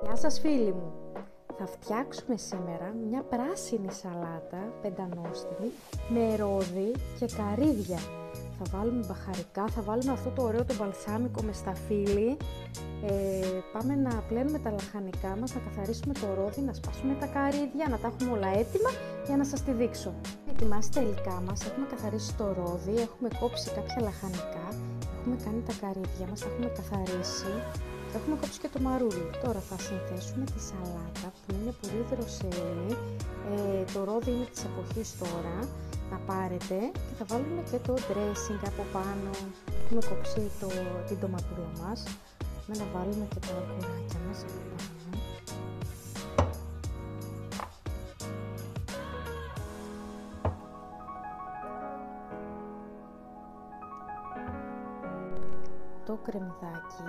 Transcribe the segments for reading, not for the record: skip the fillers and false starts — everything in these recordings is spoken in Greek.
Γεια σας φίλοι μου! Θα φτιάξουμε σήμερα μια πράσινη σαλάτα πεντανόστιμη με ρόδι και καρύδια. Θα βάλουμε μπαχαρικά, θα βάλουμε αυτό το ωραίο το μπαλσάμικο με σταφύλι. Πάμε να πλένουμε τα λαχανικά μας, να καθαρίσουμε το ρόδι, να σπάσουμε τα καρύδια, να τα έχουμε όλα έτοιμα για να σας τη δείξω. Ετοιμάσει τα υλικά μας, έχουμε καθαρίσει το ρόδι, έχουμε κόψει κάποια λαχανικά, έχουμε κάνει τα καρύδια μας, τα έχουμε καθαρίσει. Έχουμε κόψει και το μαρούλι. Τώρα θα συνθέσουμε τη σαλάτα που είναι πολύ δροσερή. Το ρόδι είναι της εποχής τώρα. Να πάρετε και θα βάλουμε και το dressing από πάνω. Έχουμε κόψει την ντοματούλα μας. Να βάλουμε και τα αυγουράκια μας από πάνω. Το κρεμμυδάκι.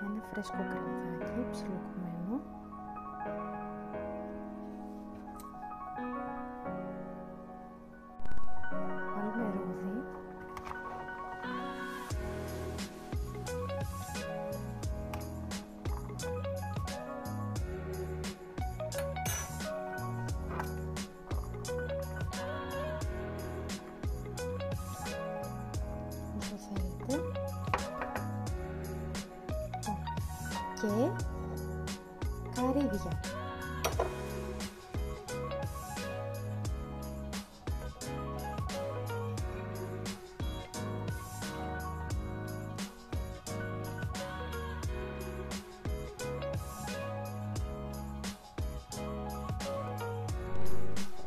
Ένα φρέσκο κρεμμυδάκι, ψιλοκομμένο. Βάλουμε ρόδι. Όσο θέλετε. Και καρύδια.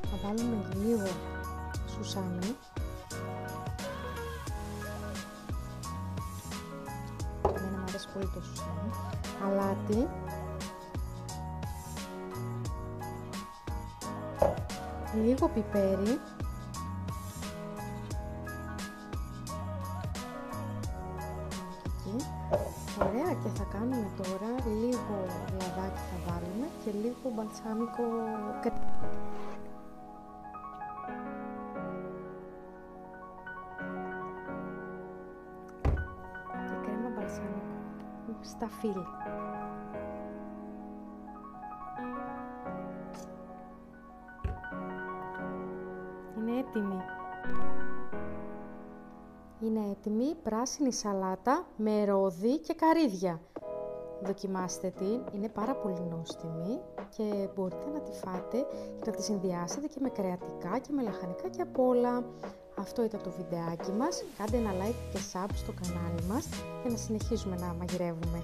Θα βάλουμε λίγο σουσάμι. Εμένα μου αρέσει πολύ το σουσάμι. Αλάτι. Λίγο πιπέρι. Εκεί. Ωραία, και θα κάνουμε τώρα λίγο λαδάκι θα βάλουμε και λίγο μπαλσάμικο. Και κρέμα μπαλσάμικο σταφύλι. Είναι έτοιμη. Είναι έτοιμη η πράσινη σαλάτα με ρόδι και καρύδια. Δοκιμάστε την, είναι πάρα πολύ νόστιμη και μπορείτε να τη φάτε και να τη συνδυάσετε και με κρεατικά και με λαχανικά και απ' όλα. Αυτό ήταν το βιντεάκι μας. Κάντε ένα like και sub στο κανάλι μας για να συνεχίσουμε να μαγειρεύουμε.